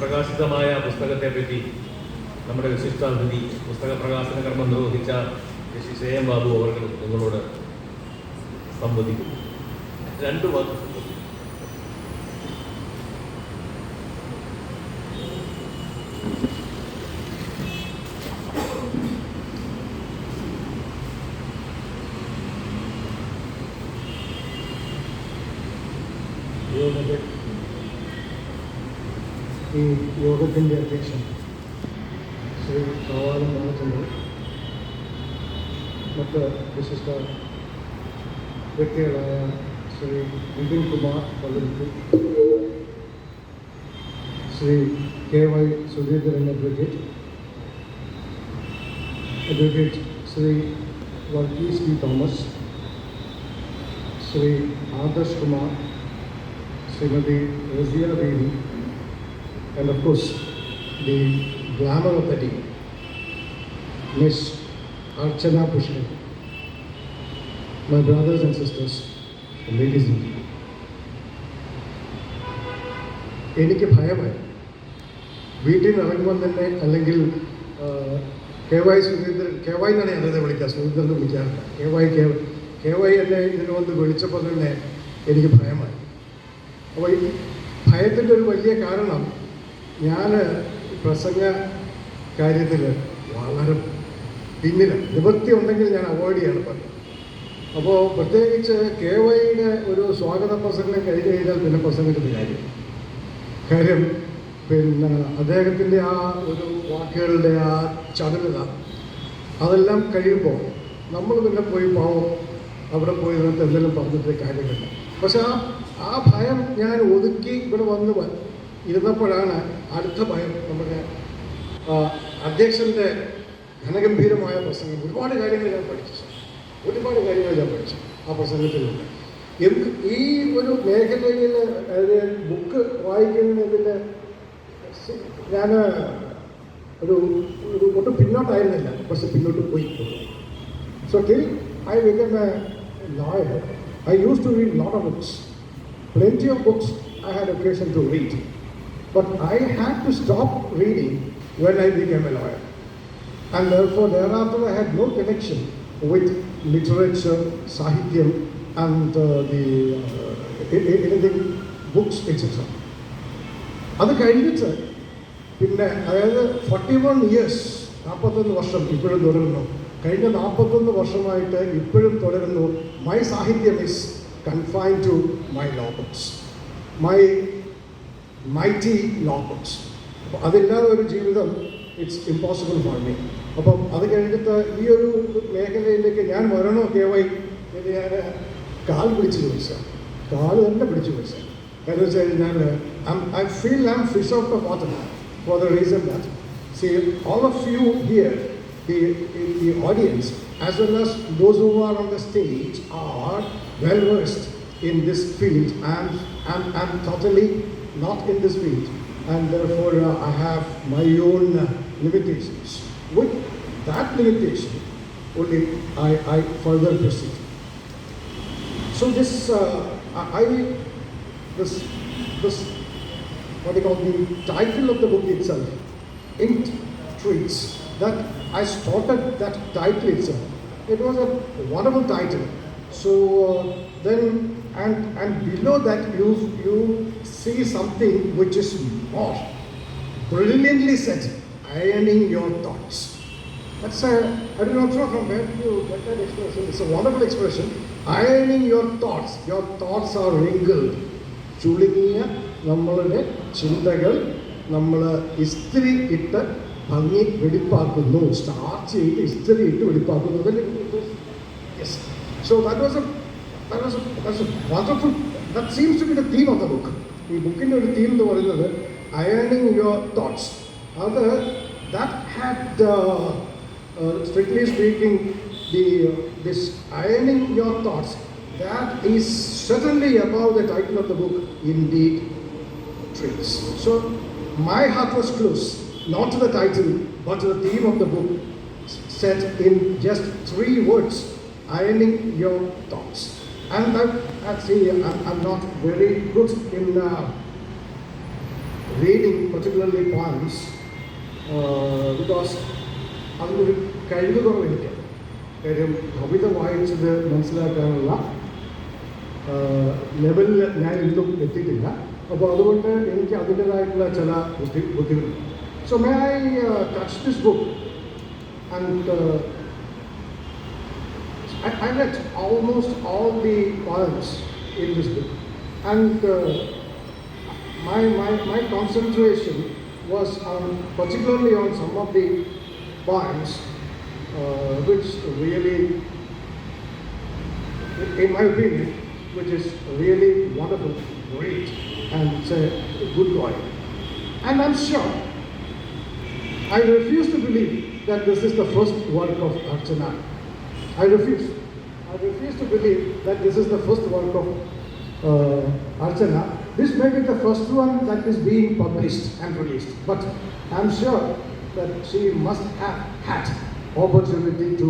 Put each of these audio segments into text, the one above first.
പ്രകാശിതമായ പുസ്തകത്തെ പറ്റി നമ്മുടെ വിശിഷ്ടാതിഥി പുസ്തക പ്രകാശന കർമ്മം നിർവഹിച്ച ശ്രീ A M Babu അവർ നിങ്ങളോട് സംവദിക്കും. 2 വാക്ക് ഈ യോഗത്തിൻ്റെ അധ്യക്ഷൻ ശ്രീ കാവാലം രാമചന്ദ്രൻ, മറ്റ് വിശിഷ്ട വ്യക്തികളായ Shri Vipin Kumar Pallikkal, Shri K Y Sudheendran advocate, advocate Shri Varghese P Thomas, Shri Adarsh Kumar, Shrimati Rasiya Baby, and of course the glamour of the day, Miss Archana Pushkaran, my brothers and sisters, and ladies and gentlemen. എനിക്ക് ഭയമായി വീട്ടിൽ നിന്ന് ഇറങ്ങുമ്പോൾ തന്നെ, അല്ലെങ്കിൽ K Y Sudheendran, K Y എന്നാണ് ഞാനത് വിളിക്കുക, സുധീന്ദ്രൻ എന്ന് വിളിക്കാറില്ല, K Y എന്നെ ഇതിന് വന്ന് വിളിച്ചപ്പോൾ തന്നെ എനിക്ക് ഭയമായി. അപ്പോൾ ഈ ഭയത്തിൻ്റെ ഒരു വലിയ കാരണം, ഞാൻ പ്രസംഗ കാര്യത്തിൽ വളരെ പിന്നിലാണ്. നിവൃത്തി ഉണ്ടെങ്കിൽ ഞാൻ അവോയ്ഡ് ചെയ്യാണ് പറഞ്ഞത്. അപ്പോൾ പ്രത്യേകിച്ച് K Yയുടെ ഒരു സ്വാഗത പ്രസംഗം കഴിഞ്ഞ് കഴിഞ്ഞാൽ പിന്നെ പ്രസംഗത്തിൻ്റെ കാര്യം പിന്നെ അദ്ദേഹത്തിൻ്റെ ആ ഒരു വാക്കുകളുടെ ആ ചടുലത, അതെല്ലാം കഴിയുമ്പോൾ നമ്മൾ പിന്നെ പോയി പാവം അവിടെ പോയി നിന്നിട്ട് എന്തെങ്കിലും പറഞ്ഞിട്ട് കാര്യമില്ല. പക്ഷെ ആ ഭയം ഞാൻ ഒതുക്കി ഇവിടെ വന്ന് ഇരുന്നപ്പോഴാണ് അടുത്ത ഭയം. നമ്മുടെ അധ്യക്ഷൻ്റെ ഘനഗംഭീരമായ പ്രസംഗം, ഒരുപാട് കാര്യങ്ങൾ ഞാൻ പഠിച്ചു ആ പ്രസംഗത്തിലുണ്ട്. ഈ ഒരു മേഖലയിൽ ബുക്ക് വായിക്കുന്നതിൽ ഞാൻ ഒട്ടും പിന്നോട്ടായിരുന്നില്ല, പക്ഷെ പിന്നോട്ട് പോയി. So till I become a lawyer, I use to read lot of books, plenty of books I had occasion to read. But I had to stop reading when I became a lawyer. And therefore, thereafter, I had no connection with literature, sahityam, and anything, books, etc. അത് കഴിഞ്ഞിട്ട് പിന്നെ അതായത് 41 years, 41 വർഷം ഇപ്പോഴും തുടരുന്നു. കഴിഞ്ഞ 41 വർഷമായിട്ട് ഇപ്പോഴും തുടരുന്നു. My സാഹിത്യം is confined to my law books, my mighty law books. അപ്പോൾ അതില്ലാതെ ഒരു ജീവിതം ഇറ്റ്സ് ഇമ്പോസിബിൾ ഫോർ മീ. അപ്പം അത് കഴിഞ്ഞിട്ട് ഈ ഒരു മേഖലയിലേക്ക് ഞാൻ വരണോ K Y എന്ന് ഞാൻ കാൽ തന്നെ പിടിച്ചു ചോദിച്ചാൽ, കാരണം വെച്ചാൽ ഞാൻ I feel I'm fish out of water for the reason that see all of you here, the audience as well as those who are on the stage are well versed in this field, and I'm totally not in this field, and therefore I have my own limitations. With that limitation only I further proceed. So this what they call the title of the book itself, InkedTreats, that I started that title itself. It was a wonderful title. So then and below that you see something which is more brilliantly said, ironing your thoughts. That's I do not know from where you get that expression. It's a wonderful expression. Ironing your thoughts. Your thoughts are wrinkled. ചുളുങ്ങിയ നമ്മളുടെ ചിന്തകൾ നമ്മൾ ഇസ്തിരി ഇട്ട് ഭംഗി വെടിപ്പാക്കുന്നു, start ചെയ്ത് ഇസ്തിരി ഇട്ട് വെടിപ്പാക്കുന്നു. Yes. So that's a wonderful, that seems to be the theme of the book. ഈ ബുക്കിൻ്റെ ഒരു തീം എന്ന് പറയുന്നത് അയണിങ് യുവർ തോട്ട്സ്. അത് that had strictly speaking this ironing your thoughts, that is certainly above the title of the book, InkedTreats. So my heart was close, not to the title but to the theme of the book, set in just 3 words: ironing your thoughts. And I'm not very good in reading particularly poems because അതിനൊരു കഴിവ് കുറവ് എനിക്ക്. കാര്യം കവിത വായിച്ചത് മനസ്സിലാക്കാനുള്ള ലെവലിൽ ഞാൻ ഇന്നും എത്തിയിട്ടില്ല. അപ്പോൾ അതുകൊണ്ട് എനിക്ക് അതിൻ്റെതായിട്ടുള്ള ചില ബുദ്ധിമുട്ടുണ്ട്. So may I touch this book and I read almost all the poems in this book, and my concentration was particularly on some of the poems which really, in my opinion, which is really wonderful, great, and it's a good poem. And I'm sure, I refuse to believe that this is the first work of Archana. I refuse to believe that this is the first work of Archana. This may be the first one that is being published and released, but I'm sure that she must have had opportunity to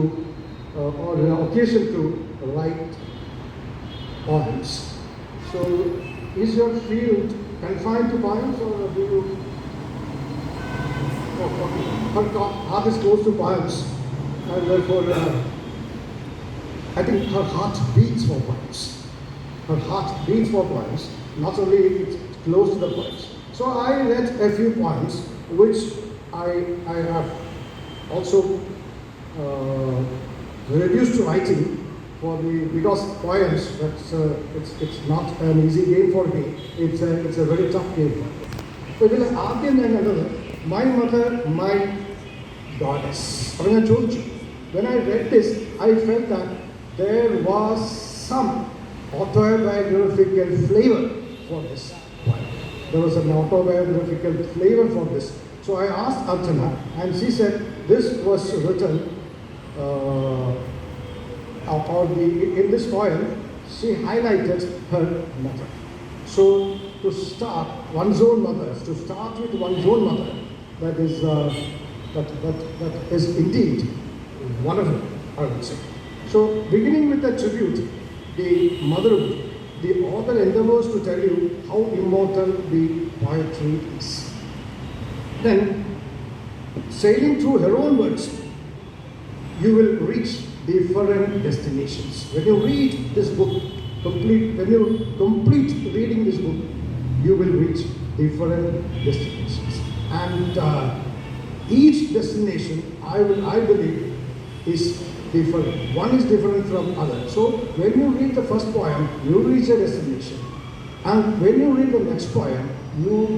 or occasion to write poems. So is your field confined to poems, or do you her heart is close to poems, and therefore I think her heart beats for poems. Her heart beats for poems, not only it's close to the poems. So I read a few poems which I have also reduced to writing because poems, it's not an easy game for me. It's a very tough game for me. So ഇതിൽ ആദ്യം ഞാൻ കണ്ടത് My Mother, My Goddess. അപ്പോൾ ഞാൻ ചോദിച്ചു, when I read this, I felt that there was some autobiographical flavor for this poem. There was an autobiographical flavor for this. So I asked Archana, and she said this was written, in this poem, she highlighted her mother. So to start with one's own mother, that is indeed wonderful, I would say. So beginning with the tribute, the motherhood, the author endeavors to tell you how immortal the poetry is. Then, sailing through her own words, you will reach different destinations. When you read this book, when you complete reading this book, you will reach different destinations. And each destination, I believe, is different. One is different from other. So when you read the first poem, you reach a destination. And when you read the next poem,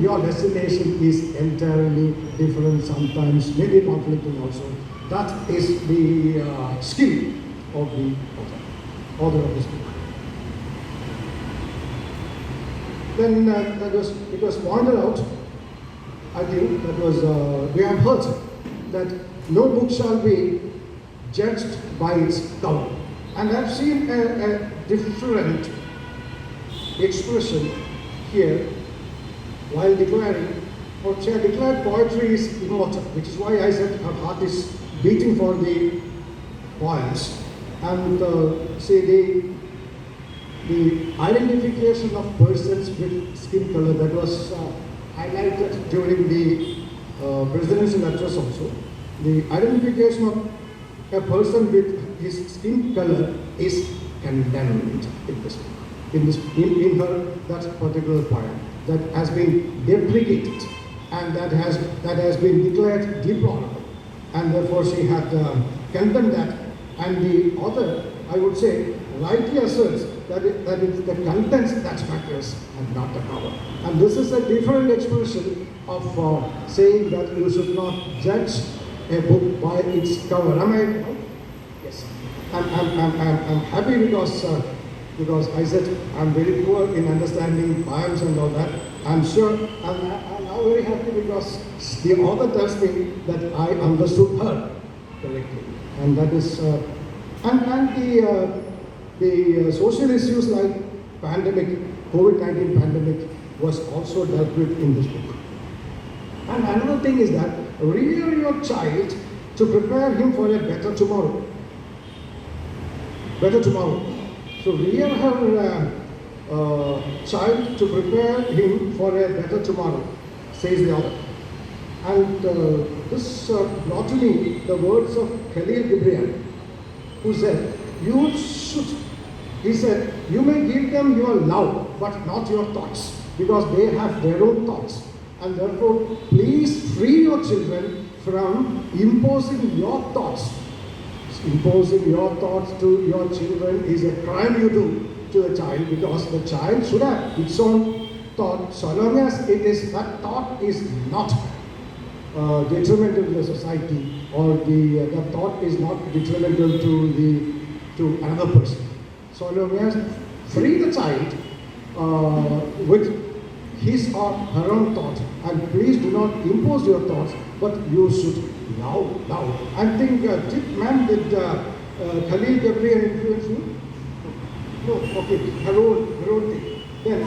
your destination is entirely different, sometimes maybe conflicting also. That is the skill of the author of this book. Then it was pointed out, I think we have heard that no book shall be judged by its cover. And I've seen a different expression here while declaring, or she had declared poetry is immortal, which is why I said her heart is beating for the poems. And say the identification of persons with skin color, that was highlighted during the presidential address also. The identification of a person with his skin color is condemned in this book. In her, that particular poem, that has been deprecated and that has been declared deplorable, and therefore she had condemned that. And the author, I would say, rightly asserts that it's the contents that matters and not the cover. And this is a different expression of saying that you should not judge a book by its cover. Am I right? Yes. I'm happy because I said I'm very poor in understanding poems and all that. I'm sure I'm now very happy because the author tells me that I understood her correctly, and that is the social issues like pandemic, COVID-19 pandemic was also dealt with in this book. And another thing is that rear your child to prepare him for a better tomorrow. Better tomorrow. So rear her child to prepare him for a better tomorrow, says the author. And this brought to me the words of Khalil Gibran, who said, he said, you may give them your love, but not your thoughts, because they have their own thoughts. And therefore, please free your children from imposing your thoughts. Imposing your thoughts to your children is a crime you do to a child, because the child should have its own thought, so long as that thought is not detrimental to the society, or the thought is not detrimental to another person. So long as free the child with his or her own thought, and please do not impose your thoughts, but you should love. I think did Khalil Gibran influence you? No, okay, her own thing. Then,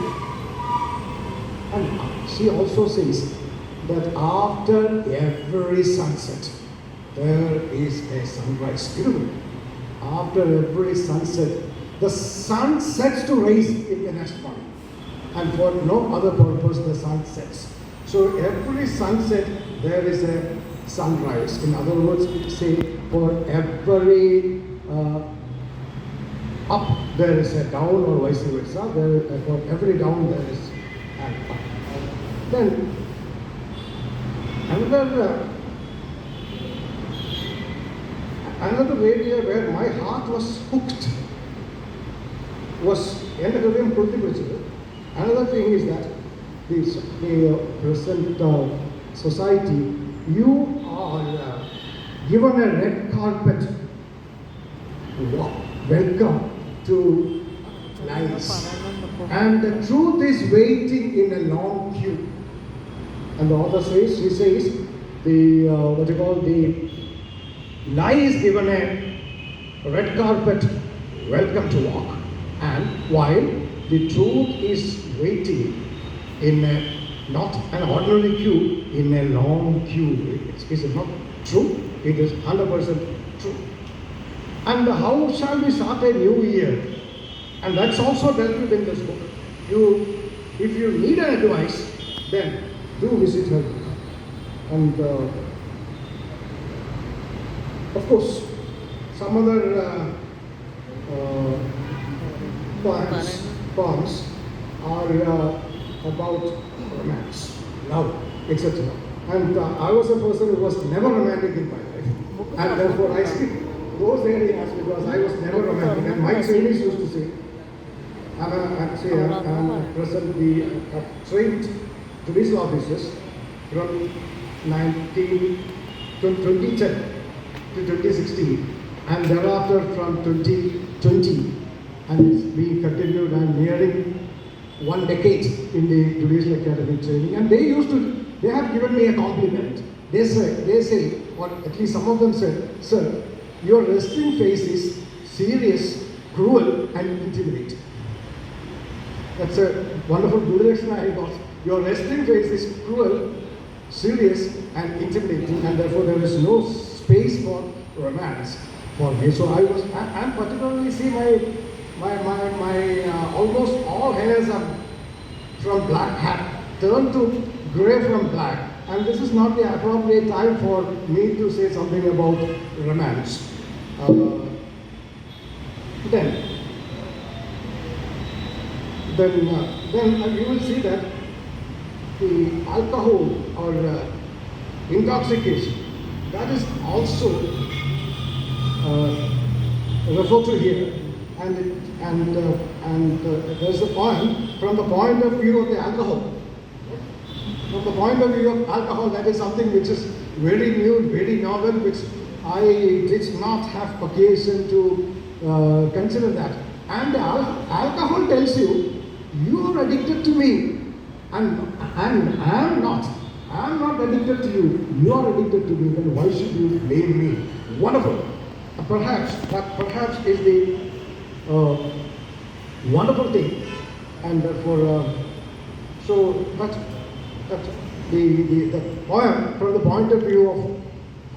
and she also says that after every sunset, there is a sunrise. You know, after every sunset, the sun sets to rise in the next morning. And for no other purpose, the sun sets. So every sunset, there is a sunrise. In other words, say for every up, there is a down, or vice versa. For every down, there is an up. Then another area where my heart was hooked was another thing is that the present society, you are given a red carpet welcome to lies, and the truth is waiting in a long queue. And the author says, he says, the lie is given a red carpet welcome to walk, and while the truth is waiting in not an ordinary queue, in a long queue. Is it not true? It is 100% true. And how shall we start a new year? And that's also dealt with in this book. If you need an advice, then do visit her book. And of course, some other poems are about romance, love, etc. And I was a person who was never romantic in my life, and therefore I speak those areas because I was never romantic. And my trainees used to say, I'm presently trained judicial officers from 2010 to 2016, and thereafter from 2020, and it's being continued. I'm nearing 1 decade in the Judicial Academy training, and they have given me a compliment. They say, or at least some of them said, sir, your resting face is serious, cruel, and intimidating. That's a wonderful direction I got. Your resting face is cruel, serious, and intimidating, and therefore there is no space for romance for me. So I'm particularly see my almost all hairs are from black hat turned to gray from black, and this is not the appropriate time for me to say something about romance. Then you will see that the alcohol or intoxication, that is also referred to here there's a poem from the point of view of the alcohol. From the point of view of alcohol, that is something which is very new, very novel, which I did not have occasion to consider that. And alcohol tells you, you are addicted to me, and I am not. I am not addicted to you. You are addicted to me. Then why should you blame me? Wonderful. Perhaps is the wonderful thing, and therefore, so that the poem from the point of view of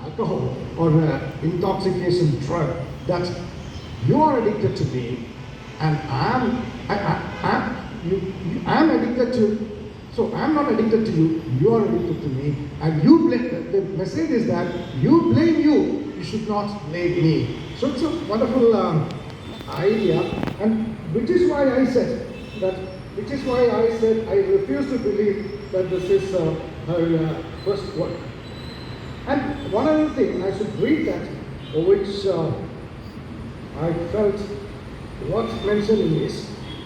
alcohol or intoxication drug, that you are addicted to me, and I am addicted to. So I am not addicted to you. You are addicted to me, and you blame. The message is that you blame you. You should not blame me. So it's a wonderful idea, and which is why I said I refuse to believe that this is her first work. And one other thing, I should read that, which I felt worth mentioning is,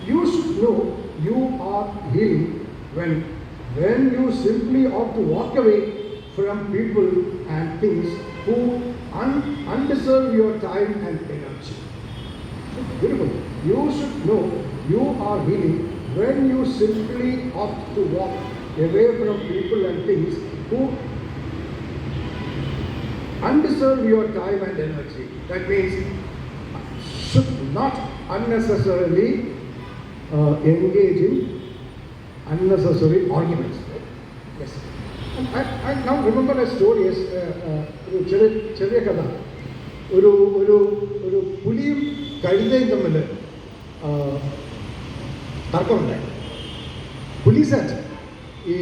you should know you are healing when you simply ought to walk away from people and things who undeserve your time and energy. So beautiful. You should know you are healing when you simply opt to walk away from people and things who undeserve your time and energy. That means should not unnecessarily engage in unnecessary arguments. Yes. And I now remember a story as ചെറിയ കഥ. ഒരു പുലിയും കഴുതയും തമ്മിൽ തർക്കമുണ്ടായി. പുലി set ഈ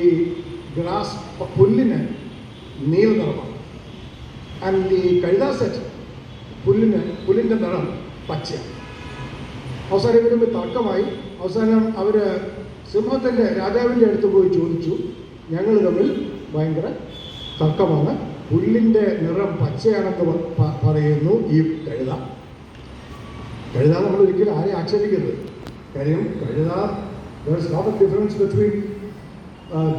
grass പുല്ലിന് നീല നിറമാണ്, and ഈ കഴുത സെറ്റ് പുല്ലിൻ്റെ നിറം പച്ചയാണ്. അവസാനം ഇവരും തർക്കമായി. അവസാനം അവർ സിംഹത്തിൻ്റെ രാജാവിൻ്റെ അടുത്ത് പോയി ചോദിച്ചു, ഞങ്ങൾ തമ്മിൽ ഭയങ്കര തർക്കമാണ്, പുല്ലിൻ്റെ നിറം പച്ചയാണെന്ന് പറയുന്നു ഈ കഴുത. നമ്മൾ ഒരിക്കലും ആരെയും ആക്ഷേപിക്കരുത്. കാര്യം കഴുത, there is not a difference between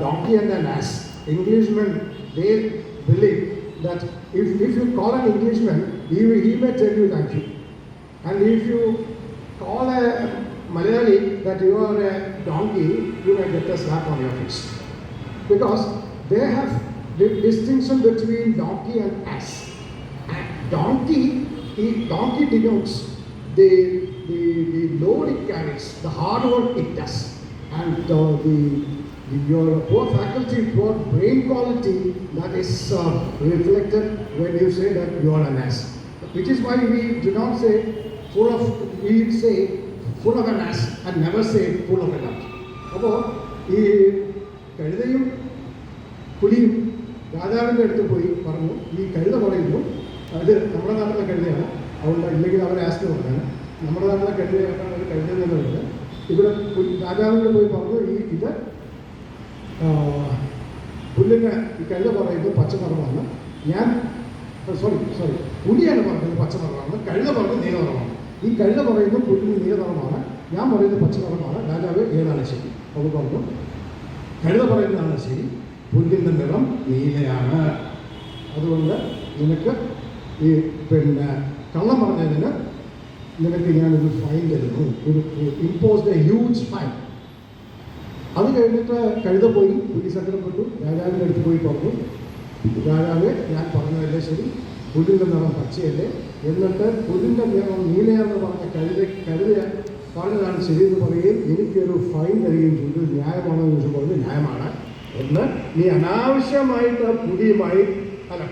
donkey and an ass. Englishmen, they believe that if you call an Englishman, he may tell you thank you. And if you call a Malayali that you are a donkey, you may get a slap on your face. Because they have the distinction between donkey and ass. And donkey denotes the load it carries, the hard work it does, and your poor faculty, poor brain quality, that is reflected when you say that you are an ass. Which is why we do not say we say full of an ass and never say full of a nut. അപ്പോൾ ഈ കഴുതയും പുലിയും രാജാവിൻ്റെ അടുത്ത് പോയി പറഞ്ഞു, ഈ കഴുത പറയുന്നു, അത് നമ്മുടെ നാട്ടിലെ കഴുതയാണ്, അതുകൊണ്ട് ഇല്ലെങ്കിൽ അവരെ ആസ്തി പറഞ്ഞാണ്, നമ്മുടെ നാട്ടിലെ കഴുതയാണ് ഒരു കഴുതയിൽ നിന്നുണ്ട്. ഇവിടെ രാജാവിൻ്റെ പോയി പറഞ്ഞു, ഇത് പുല്ലിന് ഈ കഴുത പറയുന്നത് പച്ച നിറമാണ്, പുലിയാണ് പറയുന്നത് പച്ച നിറമാണ്, കഴുത പറയുന്നത് നീല നിറമാണ്. ഈ കഴുത പറയുന്നത് പുല്ലിന് നീല നിറമാണ്, ഞാൻ പറയുന്നത് പച്ച നിറമാണ്. രാജാവ് ഏതാണ് ശരി? അത് പറഞ്ഞു, കഴുത പറയുന്നതാണ് ശരി, പുല്ലിൻ്റെ നിറം നീലയാണ്. അതുകൊണ്ട് നിനക്ക് ഈ കള്ളം പറഞ്ഞതിന് നിനക്ക് ഞാനൊരു ഫൈൻ തരുന്നു, ഒരു ഇമ്പോസ്ഡ് എ ഹ്യൂജ് ഫൈൻ. അത് കഴിഞ്ഞിട്ട് കഴുത പോയി, പുലി സങ്കടപ്പെട്ടു, രാജാവിൻ്റെ അടുത്ത് പോയി പറഞ്ഞു, രാജാവ് ഞാൻ പറഞ്ഞതല്ലേ ശരി, പുല്ലിൻ്റെ നിറം പച്ചയല്ലേ, എന്നിട്ട് പുല്ലിൻ്റെ നിറം നീലയാണെന്ന് പറഞ്ഞ കഴുത പറഞ്ഞതാണ് ശരിയെന്ന് പറയുകയും എനിക്കൊരു ഫൈൻ തരികയും ചെയ്തു. ന്യായമാണോ എന്ന് ചോദിച്ചു. പറഞ്ഞു ന്യായമാണ്. ഒന്ന്, നീ അനാവശ്യമായിട്ട്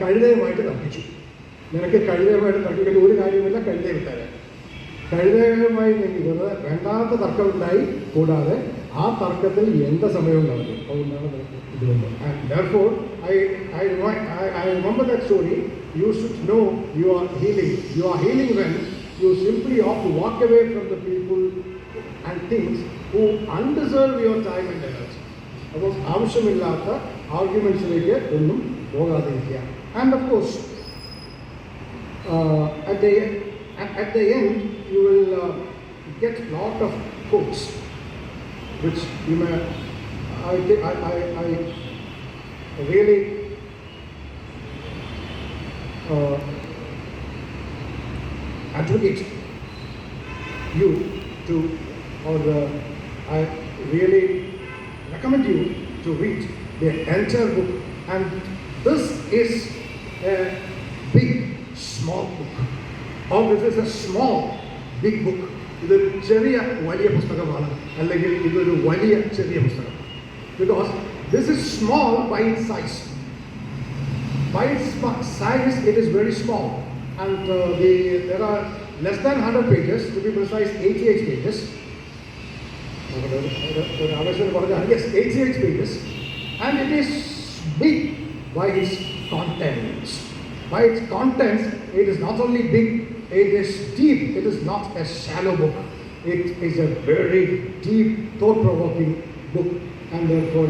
കഴുതയുമായിട്ട് തർക്കിച്ചു. നിനക്ക് കഴുതയുമായിട്ട് തർക്കിക്കേണ്ട ഒരു കാര്യമില്ല, കഴുതയെ വിട്ടാല്. കഴുതയുമായി നീങ്ങുന്നത് വേണ്ടാത്ത തർക്കമുണ്ടായി, കൂടാതെ ആ തർക്കത്തിൽ എൻ്റെ സമയവും നടന്നു. അതുകൊണ്ടാണ് നിനക്ക് ഇതുകൊണ്ട്. And therefore I remember that story. You should know you are healing. You are healing when you simply ought to walk away from the people and things who undeserve your time and energy. അപ്പോൾ ആവശ്യമില്ലാത്ത ആർഗ്യുമെൻറ്റ്സിലേക്ക് ഒന്നും പോകാതിരിക്കുക. And of course at the end you will get a lot of quotes, which you may, I really advocate you to, or I really recommend you to read the entire book. And this is a big, small book, or this is a small, big book. ഇതൊരു ചെറിയ വലിയ പുസ്തകമാണ്, അല്ലെങ്കിൽ ഇതൊരു വലിയ ചെറിയ പുസ്തകം. Because this is small by its size. By its size, it is very small. And there are less than 100 pages, to be precise, 88 pages. Yes, 88 pages. And it is big by its contents. By its contents, it is not only big, it is deep. It is not a shallow book. It is a very deep, thought-provoking book. And therefore,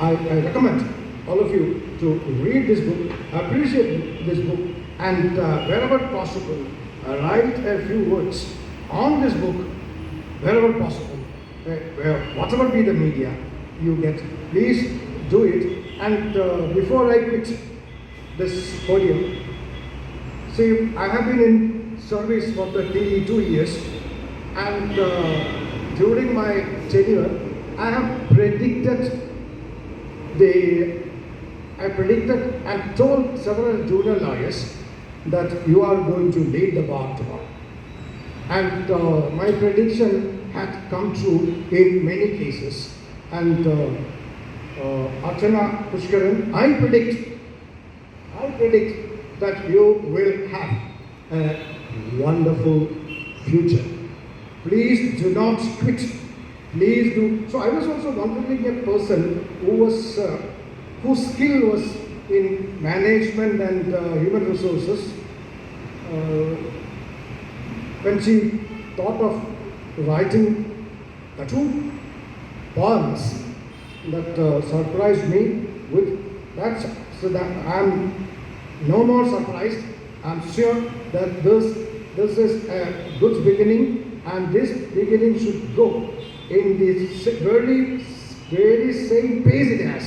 I recommend all of you to read this book, appreciate this book, and wherever possible, write a few words on this book, wherever possible. Whatever be the media you get, please do it. And before I quit this podium, see, I have been in service for 22 years, and during my tenure, I predicted and told several junior lawyers that you are going to lead the bar tomorrow. And my prediction had come true in many cases. And Archana Pushkaran, I predict that you will have a wonderful future. Please do not quit. Please do. So I was also wondering a person whose skill was in management and human resources. When she thought of writing the 2 poems that surprised me with that, so that I am no more surprised. I am sure that this is a good beginning, and this beginning should go in the very same pace it has.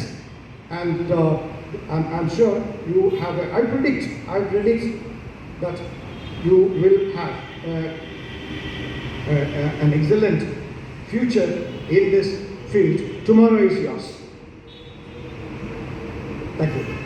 And I'm sure you have. I predict that you will have an excellent future in this field. Tomorrow is yours. Thank you.